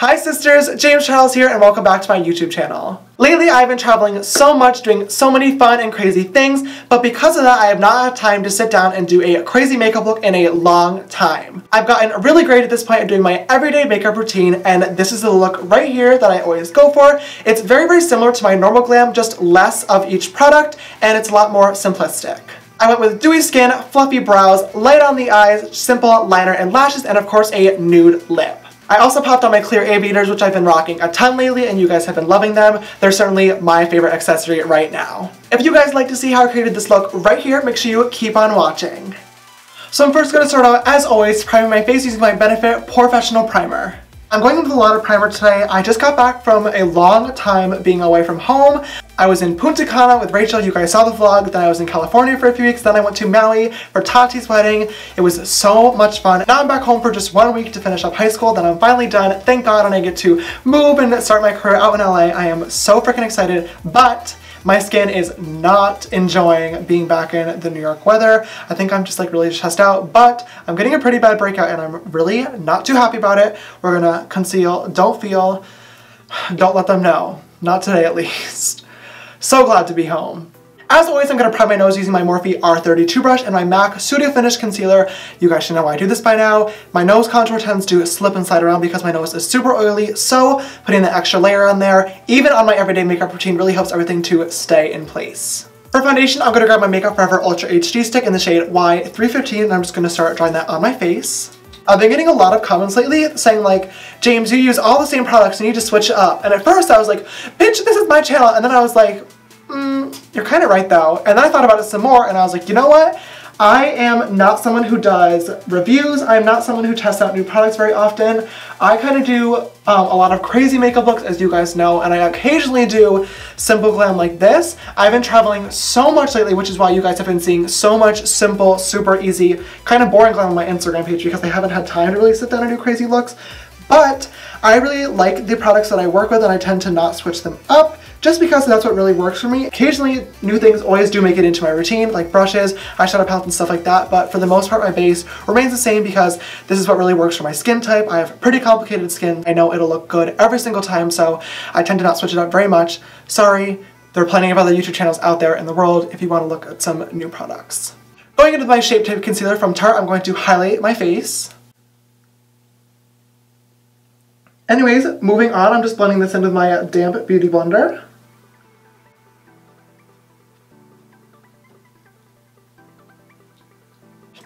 Hi sisters, James Charles here and welcome back to my YouTube channel. Lately I've been traveling so much, doing so many fun and crazy things, but because of that I have not had time to sit down and do a crazy makeup look in a long time. I've gotten really great at this point at doing my everyday makeup routine, and this is the look right here that I always go for. It's very similar to my normal glam, just less of each product, and it's a lot more simplistic. I went with dewy skin, fluffy brows, light on the eyes, simple liner and lashes, and of course a nude lip. I also popped on my clear aviators, which I've been rocking a ton lately, and you guys have been loving them. They're certainly my favorite accessory right now. If you guys like to see how I created this look right here, make sure you keep on watching. So I'm first going to start out, as always, priming my face using my BFFS Professional Primer. I'm going with a lot of primer today. I just got back from a long time being away from home. I was in Punta Cana with Rachel, you guys saw the vlog, then I was in California for a few weeks, then I went to Maui for Tati's wedding. It was so much fun. Now I'm back home for just 1 week to finish up high school, then I'm finally done, thank God, and I get to move and start my career out in LA. I am so freaking excited, but my skin is not enjoying being back in the New York weather. I think I'm just like really stressed out, but I'm getting a pretty bad breakout and I'm really not too happy about it. We're gonna conceal, don't feel, don't let them know. Not today at least. So glad to be home. As always, I'm going to prime my nose using my Morphe R32 brush and my MAC Studio Finish Concealer. You guys should know why I do this by now. My nose contour tends to slip and slide around because my nose is super oily, so putting the extra layer on there, even on my everyday makeup routine, really helps everything to stay in place. For foundation, I'm going to grab my Makeup Forever Ultra HD stick in the shade Y315, and I'm just going to start drawing that on my face. I've been getting a lot of comments lately saying like, James, you use all the same products, you need to switch it up. And at first I was like, bitch, this is my channel. And then I was like, you're kind of right though. And then I thought about it some more and I was like, you know what? I am not someone who does reviews. I'm not someone who tests out new products very often. I kind of do a lot of crazy makeup looks, as you guys know, and I occasionally do simple glam like this. I've been traveling so much lately, which is why you guys have been seeing so much simple, super easy, kind of boring glam on my Instagram page because I haven't had time to really sit down and do crazy looks. But I really like the products that I work with and I tend to not switch them up, just because that's what really works for me. Occasionally, new things always do make it into my routine, like brushes, eyeshadow palettes, and stuff like that, but for the most part, my base remains the same because this is what really works for my skin type. I have pretty complicated skin. I know it'll look good every single time, so I tend to not switch it up very much. Sorry, there are plenty of other YouTube channels out there in the world if you want to look at some new products. Going into my Shape Tape Concealer from Tarte, I'm going to highlight my face. Anyways, moving on, I'm just blending this in with my damp beauty blender.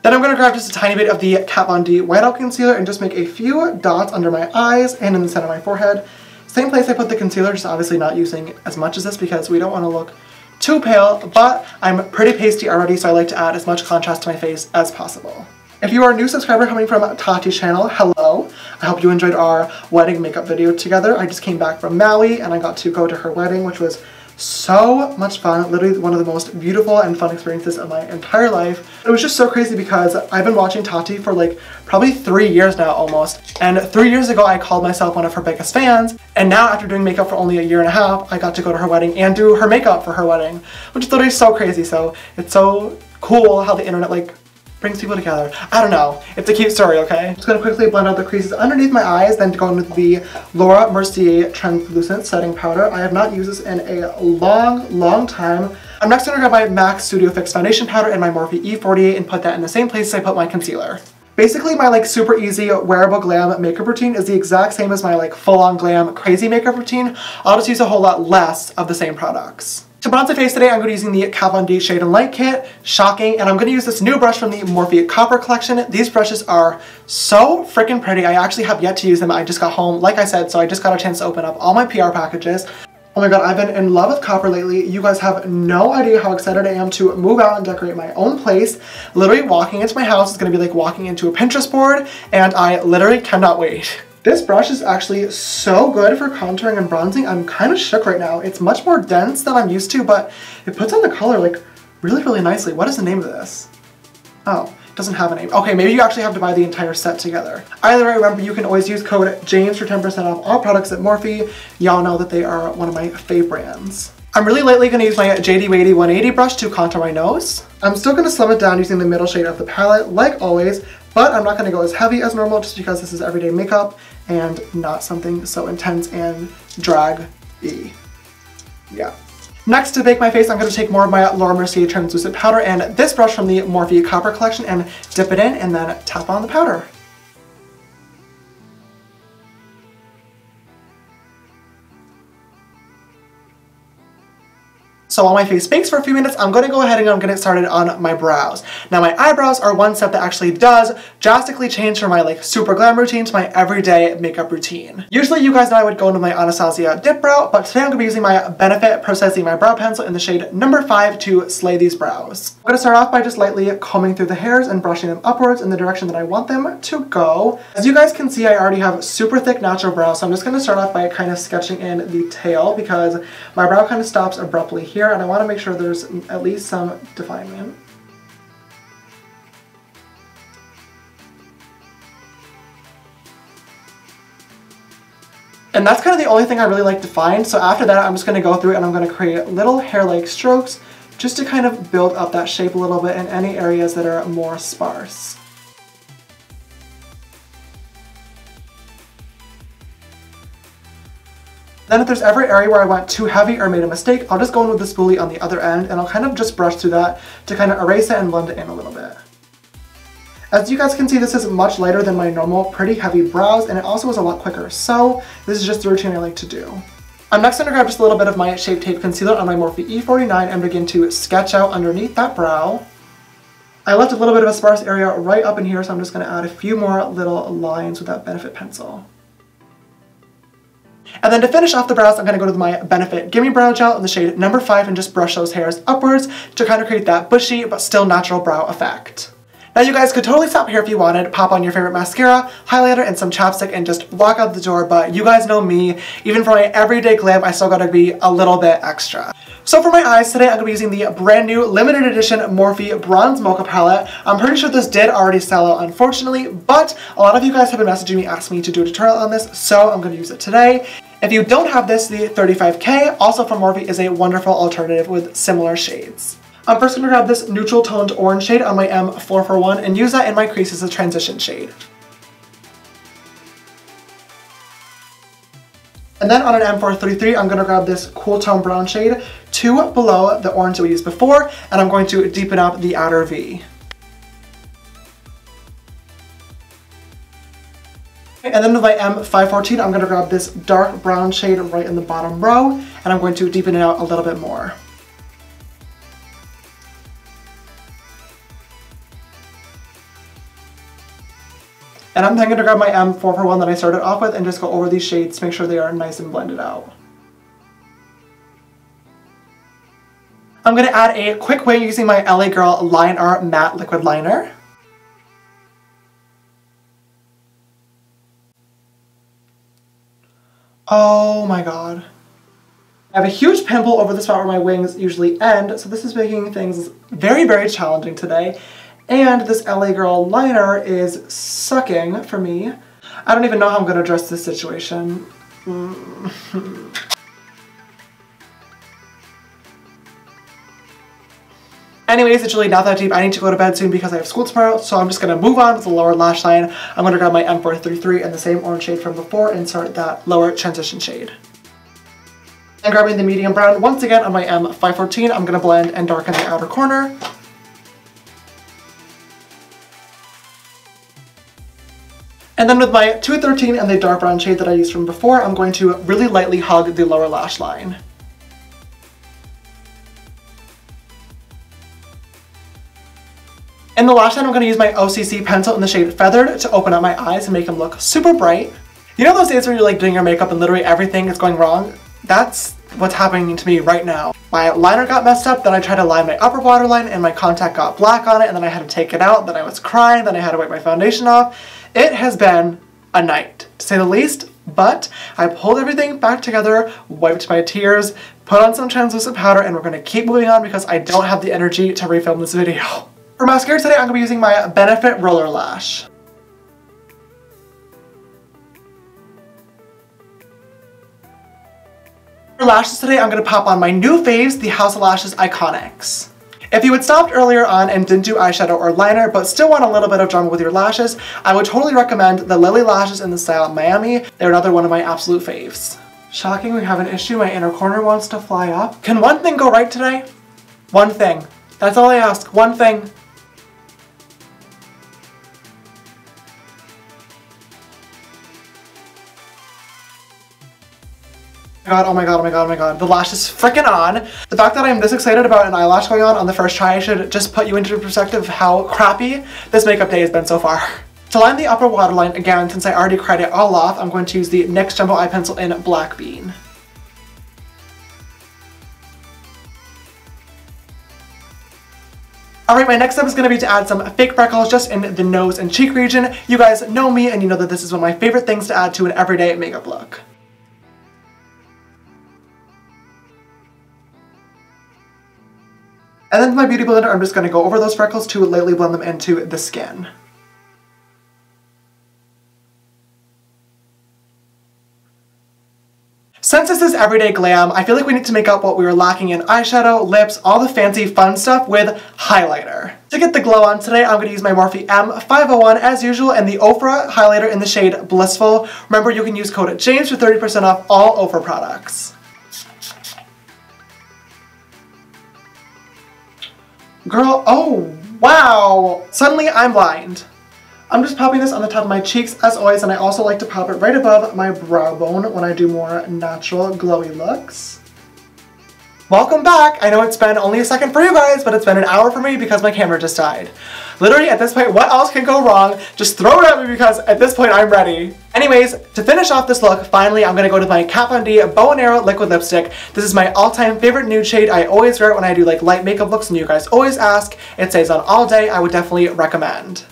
Then I'm going to grab just a tiny bit of the Kat Von D Whiteout Concealer and just make a few dots under my eyes and in the center of my forehead. Same place I put the concealer, just obviously not using as much as this because we don't want to look too pale, but I'm pretty pasty already, so I like to add as much contrast to my face as possible. If you are a new subscriber coming from Tati's channel, hello. I hope you enjoyed our wedding makeup video together. I just came back from Maui and I got to go to her wedding, which was so much fun. Literally one of the most beautiful and fun experiences of my entire life. It was just so crazy because I've been watching Tati for like probably 3 years now almost. And 3 years ago I called myself one of her biggest fans. And now after doing makeup for only a year and a half, I got to go to her wedding and do her makeup for her wedding, which is literally so crazy. So it's so cool how the internet like brings people together. I don't know. It's a cute story, okay? I'm just gonna quickly blend out the creases underneath my eyes, then go in with the Laura Mercier Translucent Setting Powder. I have not used this in a long time. I'm next gonna grab my MAC Studio Fix Foundation Powder and my Morphe E48 and put that in the same place as I put my concealer. Basically, my like super easy wearable glam makeup routine is the exact same as my like full-on glam crazy makeup routine. I'll just use a whole lot less of the same products. To bronze my face today, I'm going to be using the Kat Von D Shade and Light Kit, shocking, and I'm going to use this new brush from the Morphe Copper Collection. These brushes are so freaking pretty. I actually have yet to use them. I just got home, like I said, so I just got a chance to open up all my PR packages. Oh my god, I've been in love with copper lately. You guys have no idea how excited I am to move out and decorate my own place. Literally walking into my house is going to be like walking into a Pinterest board, and I literally cannot wait. This brush is actually so good for contouring and bronzing. I'm kind of shook right now. It's much more dense than I'm used to, but it puts on the color like really nicely. What is the name of this? Oh, it doesn't have a name. Okay, maybe you actually have to buy the entire set together. Either way, remember you can always use code JAMES for 10% off all products at Morphe. Y'all know that they are one of my fave brands. I'm really lightly going to use my JD Wady 180 brush to contour my nose. I'm still going to slim it down using the middle shade of the palette, like always, But I'm not going to go as heavy as normal just because this is everyday makeup and not something so intense and drag-y. Yeah. Next, to bake my face, I'm going to take more of my Laura Mercier translucent powder and this brush from the Morphe Copper collection and dip it in and then tap on the powder. So while my face bakes for a few minutes, I'm going to go ahead and I'm going to get started on my brows. Now my eyebrows are one step that actually does drastically change from my like super glam routine to my everyday makeup routine. Usually you guys know I would go into my Anastasia dip brow, but today I'm going to be using my Benefit Precisely My Brow Pencil in the shade number 5 to slay these brows. I'm going to start off by just lightly combing through the hairs and brushing them upwards in the direction that I want them to go. As you guys can see, I already have super thick natural brows, so I'm just going to start off by kind of sketching in the tail because my brow kind of stops abruptly here. And I want to make sure there's at least some definement. And that's kind of the only thing I really like defined, so after that I'm just going to go through and I'm going to create little hair-like strokes just to kind of build up that shape a little bit in any areas that are more sparse. Then if there's ever an area where I went too heavy or made a mistake, I'll just go in with the spoolie on the other end and I'll kind of just brush through that to kind of erase it and blend it in a little bit. As you guys can see, this is much lighter than my normal pretty heavy brows and it also is a lot quicker, so this is just the routine I like to do. I'm next going to grab just a little bit of my Shape Tape Concealer on my Morphe E49 and begin to sketch out underneath that brow. I left a little bit of a sparse area right up in here, so I'm just going to add a few more little lines with that Benefit pencil. And then to finish off the brows, I'm going to go to my Benefit Gimme Brow Gel in the shade number 5 and just brush those hairs upwards to kind of create that bushy but still natural brow effect. Now you guys could totally stop here if you wanted, pop on your favorite mascara, highlighter, and some chapstick and just walk out the door, but you guys know me, even for my everyday glam, I still gotta be a little bit extra. So for my eyes today, I'm going to be using the brand new limited edition Morphe Bronze Mocha Palette. I'm pretty sure this did already sell out, unfortunately, but a lot of you guys have been messaging me asking me to do a tutorial on this, so I'm going to use it today. If you don't have this, the 35K, also from Morphe, is a wonderful alternative with similar shades. I'm first going to grab this neutral toned orange shade on my M441 and use that in my crease as a transition shade. And then on an M433, I'm going to grab this cool tone brown shade, 2 below the orange that we used before, and I'm going to deepen up the outer V. And then with my M514, I'm going to grab this dark brown shade right in the bottom row, and I'm going to deepen it out a little bit more. And I'm then going to grab my M441 that I started off with and just go over these shades to make sure they are nice and blended out. I'm going to add a quick wing using my LA Girl Line Art Matte Liquid Liner. Oh my god. I have a huge pimple over the spot where my wings usually end, so this is making things very, very challenging today. And this LA Girl liner is sucking for me. I don't even know how I'm going to address this situation. Anyways, it's really not that deep. I need to go to bed soon because I have school tomorrow, so I'm just going to move on with the lower lash line. I'm going to grab my M433 in the same orange shade from before and start that lower transition shade. And grabbing the medium brown once again on my M514, I'm going to blend and darken the outer corner. And then with my 213 and the dark brown shade that I used from before, I'm going to really lightly hug the lower lash line. In the lash line, I'm going to use my OCC pencil in the shade Feathered to open up my eyes and make them look super bright. You know those days where you're like doing your makeup and literally everything is going wrong? That's what's happening to me right now. My liner got messed up, then I tried to line my upper waterline and my contact got black on it, and then I had to take it out, then I was crying, then I had to wipe my foundation off. It has been a night, to say the least, but I pulled everything back together, wiped my tears, put on some translucent powder, and we're going to keep moving on because I don't have the energy to refilm this video. For mascara today, I'm going to be using my Benefit Roller Lash. For lashes today, I'm going to pop on my new faves, the House of Lashes Iconics. If you had stopped earlier on and didn't do eyeshadow or liner but still want a little bit of drama with your lashes, I would totally recommend the Lily lashes in the style Miami. They're another one of my absolute faves. Shocking, we have an issue. My inner corner wants to fly up. Can one thing go right today? One thing. That's all I ask. One thing. God, oh my god, oh my god, oh my god. The lash is freaking on. The fact that I'm this excited about an eyelash going on the first try should just put you into perspective of how crappy this makeup day has been so far. To line the upper waterline, again, since I already cried it all off, I'm going to use the NYX Jumbo Eye Pencil in Black Bean. Alright, my next step is going to be to add some fake freckles just in the nose and cheek region. You guys know me and you know that this is one of my favorite things to add to an everyday makeup look. And then with my beauty blender, I'm just going to go over those freckles to lightly blend them into the skin. Since this is everyday glam, I feel like we need to make up what we were lacking in eyeshadow, lips, all the fancy fun stuff with highlighter. To get the glow on today, I'm going to use my Morphe M501 as usual and the Ofra highlighter in the shade Blissful. Remember, you can use code JAMES for 30% off all Ofra products. Girl, oh wow! Suddenly I'm blind. I'm just popping this on the top of my cheeks as always, and I also like to pop it right above my brow bone when I do more natural glowy looks. Welcome back! I know it's been only a second for you guys, but it's been an hour for me because my camera just died. Literally, at this point, what else can go wrong? Just throw it at me because at this point, I'm ready. Anyways, to finish off this look, finally, I'm gonna go to my Kat Von D Bow & Arrow Liquid Lipstick. This is my all-time favorite nude shade. I always wear it when I do like light makeup looks, and you guys always ask. It stays on all day. I would definitely recommend.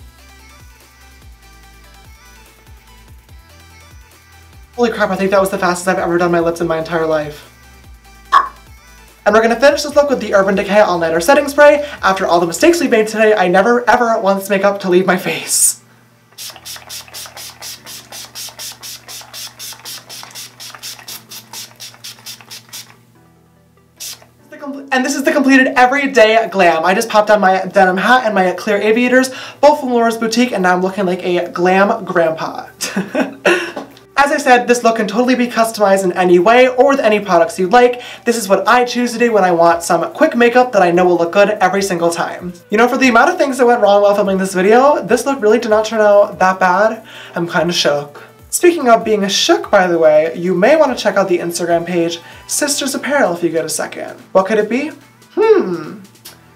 Holy crap, I think that was the fastest I've ever done my lips in my entire life. And we're going to finish this look with the Urban Decay All Nighter Setting Spray. After all the mistakes we made today, I never ever want this makeup to leave my face. And this is the completed everyday glam. I just popped on my denim hat and my clear aviators, both from Laura's Boutique, and now I'm looking like a glam grandpa. As I said, this look can totally be customized in any way or with any products you like. This is what I choose to do when I want some quick makeup that I know will look good every single time. You know, for the amount of things that went wrong while filming this video, this look really did not turn out that bad. I'm kind of shook. Speaking of being shook, by the way, you may want to check out the Instagram page Sisters Apparel if you get a second. What could it be?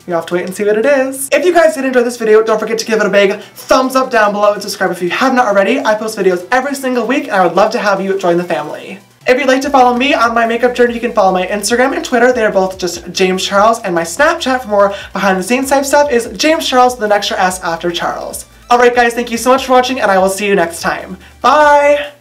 You have to wait and see what it is. If you guys did enjoy this video, don't forget to give it a big thumbs up down below and subscribe if you have not already. I post videos every single week and I would love to have you join the family. If you'd like to follow me on my makeup journey, you can follow my Instagram and Twitter. They are both just James Charles, and my Snapchat for more behind the scenes type stuff is James Charles with an extra S after Charles. Alright guys, thank you so much for watching and I will see you next time. Bye!